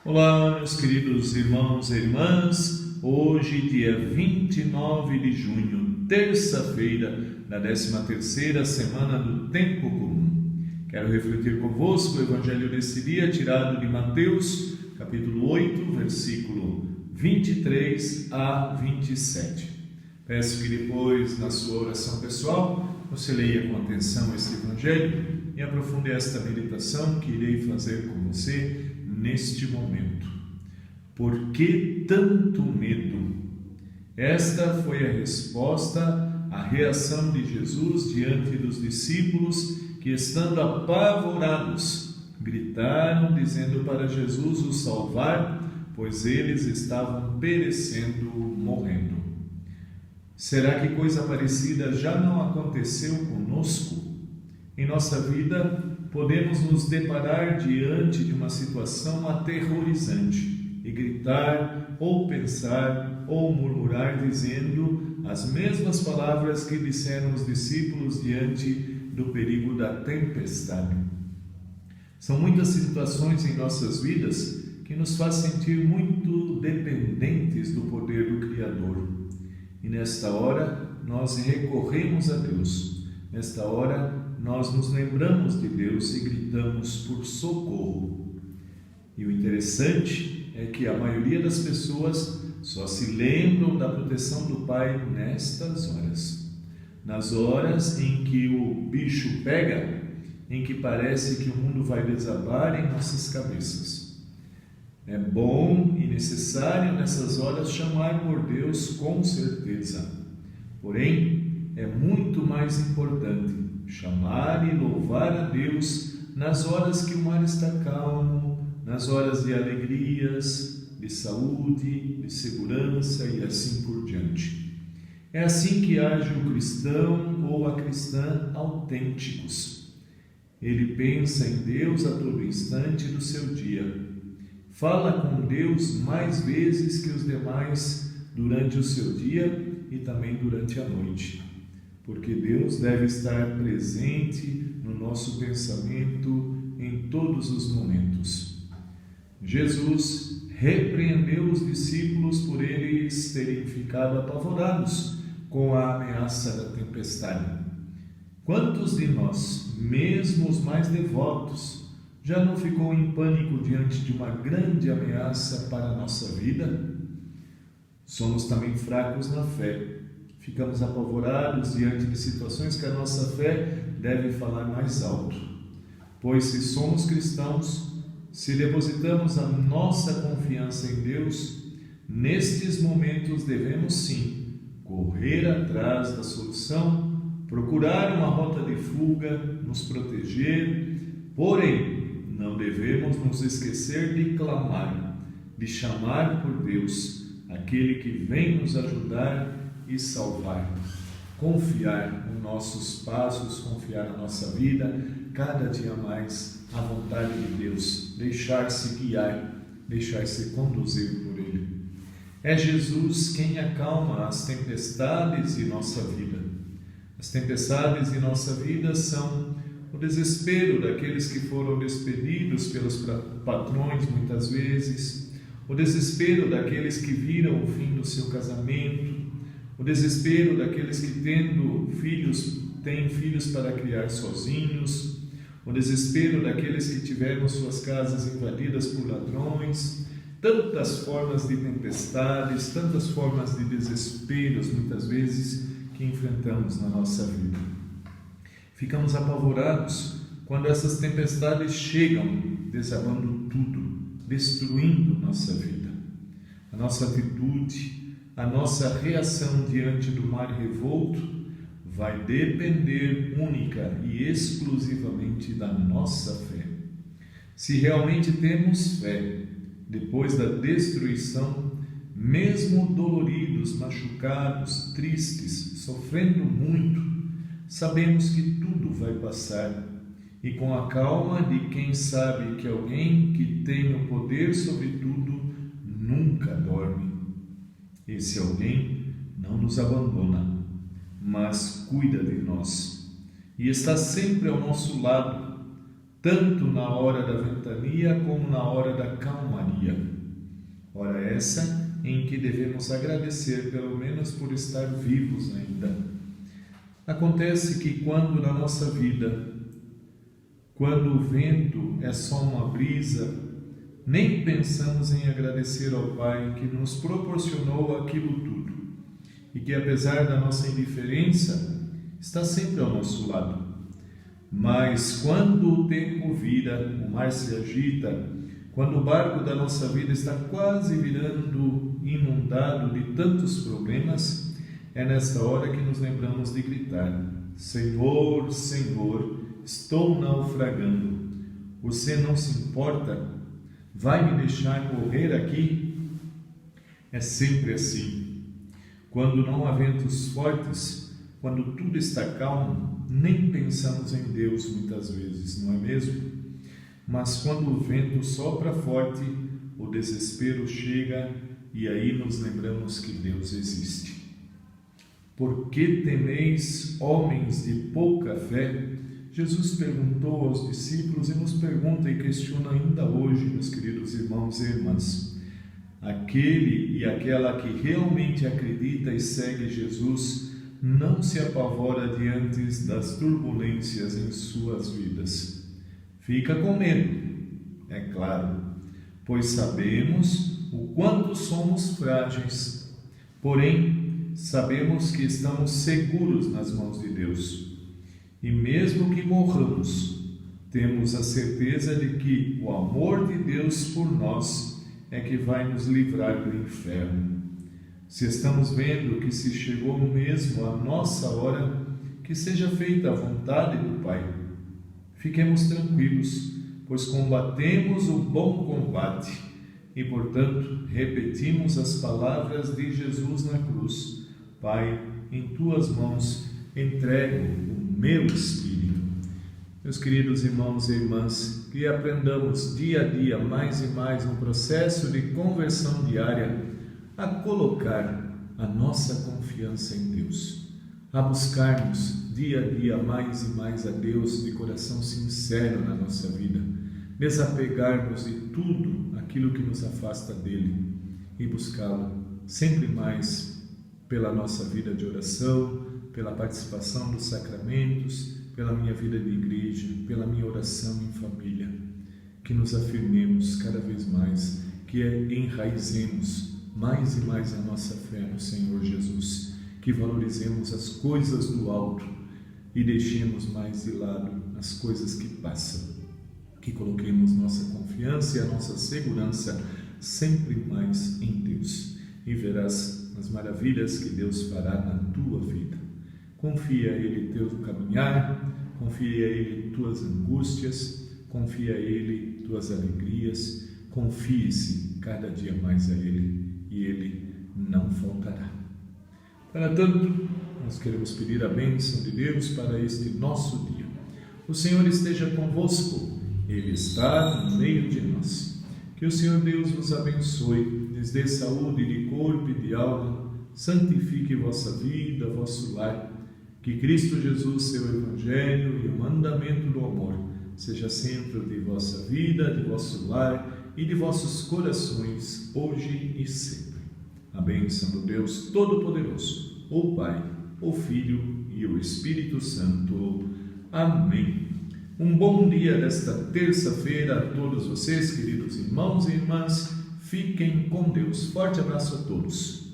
Olá, meus queridos irmãos e irmãs. Hoje, dia 29 de junho, terça-feira da 13ª semana do Tempo Comum. Quero refletir convosco o Evangelho desse dia, tirado de Mateus, capítulo 8, versículo 23 a 27. Peço que depois, na sua oração pessoal, você leia com atenção este Evangelho e aprofunde esta meditação que irei fazer com você neste momento. Por que tanto medo? Esta foi a resposta à reação de Jesus diante dos discípulos que, estando apavorados, gritaram dizendo para Jesus o salvar, pois eles estavam perecendo, morrendo. Será que coisa parecida já não aconteceu conosco? Em nossa vida, podemos nos deparar diante de uma situação aterrorizante e gritar, ou pensar, ou murmurar, dizendo as mesmas palavras que disseram os discípulos diante do perigo da tempestade. São muitas situações em nossas vidas que nos fazem sentir muito dependentes do poder do Criador. E nesta hora, nós recorremos a Deus. Nesta hora, nós nos lembramos de Deus e gritamos por socorro. E o interessante é que a maioria das pessoas só se lembram da proteção do Pai nestas horas. Nas horas em que o bicho pega, em que parece que o mundo vai desabar em nossas cabeças. É bom e necessário nessas horas chamar por Deus com certeza. Porém, é muito mais importante chamar e louvar a Deus nas horas que o mar está calmo, nas horas de alegrias, de saúde, de segurança e assim por diante. É assim que age o cristão ou a cristã autênticos. Ele pensa em Deus a todo instante do seu dia. Fala com Deus mais vezes que os demais durante o seu dia e também durante a noite. Porque Deus deve estar presente no nosso pensamento em todos os momentos. Jesus repreendeu os discípulos por eles terem ficado apavorados com a ameaça da tempestade. Quantos de nós, mesmo os mais devotos, já não ficou em pânico diante de uma grande ameaça para a nossa vida? Somos também fracos na fé. Ficamos apavorados diante de situações que a nossa fé deve falar mais alto. Pois se somos cristãos, se depositamos a nossa confiança em Deus, nestes momentos devemos sim correr atrás da solução, procurar uma rota de fuga, nos proteger, porém não devemos nos esquecer de clamar, de chamar por Deus, aquele que vem nos ajudar e salvar, confiar nos nossos passos, confiar na nossa vida, cada dia mais à vontade de Deus, deixar-se guiar, deixar-se conduzir por Ele. É Jesus quem acalma as tempestades de nossa vida. As tempestades de nossa vida são o desespero daqueles que foram despedidos pelos patrões muitas vezes, o desespero daqueles que viram o fim do seu casamento, o desespero daqueles que têm filhos para criar sozinhos, o desespero daqueles que tiveram suas casas invadidas por ladrões, tantas formas de tempestades, tantas formas de desesperos, muitas vezes, que enfrentamos na nossa vida. Ficamos apavorados quando essas tempestades chegam, desabando tudo, destruindo nossa vida. A nossa atitude, a nossa reação diante do mar revolto vai depender única e exclusivamente da nossa fé. Se realmente temos fé, depois da destruição, mesmo doloridos, machucados, tristes, sofrendo muito, sabemos que tudo vai passar e com a calma de quem sabe que alguém que tem o poder sobre tudo nunca dorme. Esse alguém não nos abandona, mas cuida de nós e está sempre ao nosso lado, tanto na hora da ventania como na hora da calmaria. Hora essa em que devemos agradecer, pelo menos por estar vivos ainda. Acontece que quando na nossa vida, quando o vento é só uma brisa, nem pensamos em agradecer ao Pai que nos proporcionou aquilo tudo e que, apesar da nossa indiferença, está sempre ao nosso lado. Mas quando o tempo vira, o mar se agita, quando o barco da nossa vida está quase virando inundado de tantos problemas, é nesta hora que nos lembramos de gritar: Senhor, Senhor, estou naufragando. Você não se importa? Vai me deixar morrer aqui? É sempre assim. Quando não há ventos fortes, quando tudo está calmo, nem pensamos em Deus muitas vezes, não é mesmo? Mas quando o vento sopra forte, o desespero chega e aí nos lembramos que Deus existe. Por que temeis, homens de pouca fé? Jesus perguntou aos discípulos e nos pergunta e questiona ainda hoje, meus queridos irmãos e irmãs. Aquele e aquela que realmente acredita e segue Jesus não se apavora diante das turbulências em suas vidas. Fica com medo, é claro, pois sabemos o quanto somos frágeis, porém sabemos que estamos seguros nas mãos de Deus. E mesmo que morramos, temos a certeza de que o amor de Deus por nós é que vai nos livrar do inferno. Se estamos vendo que se chegou mesmo a nossa hora, que seja feita a vontade do Pai. Fiquemos tranquilos, pois combatemos o bom combate e, portanto, repetimos as palavras de Jesus na cruz: Pai, em Tuas mãos entrego o meu espírito. Meus queridos irmãos e irmãs, que aprendamos dia a dia mais e mais no processo de conversão diária a colocar a nossa confiança em Deus, a buscarmos dia a dia mais e mais a Deus de coração sincero na nossa vida, desapegarmos de tudo aquilo que nos afasta dele e buscá-lo sempre mais pela nossa vida de oração, pela participação dos sacramentos, pela minha vida de igreja, pela minha oração em família. Que nos afirmemos cada vez mais, que enraizemos mais e mais a nossa fé no Senhor Jesus, que valorizemos as coisas do alto e deixemos mais de lado as coisas que passam, que coloquemos nossa confiança e a nossa segurança sempre mais em Deus, e verás as maravilhas que Deus fará na tua vida. Confia a Ele teu caminhar, confia a Ele tuas angústias, confia a Ele tuas alegrias, confie-se cada dia mais a Ele e Ele não faltará. Para tanto, nós queremos pedir a bênção de Deus para este nosso dia. O Senhor esteja convosco, Ele está no meio de nós. Que o Senhor Deus vos abençoe, lhes dê saúde de corpo e de alma, santifique vossa vida, vosso lar. Que Cristo Jesus, seu Evangelho e o mandamento do amor seja centro de vossa vida, de vosso lar e de vossos corações, hoje e sempre. A bênção do Deus Todo-Poderoso, o Pai, o Filho e o Espírito Santo. Amém. Um bom dia desta terça-feira a todos vocês, queridos irmãos e irmãs. Fiquem com Deus. Forte abraço a todos.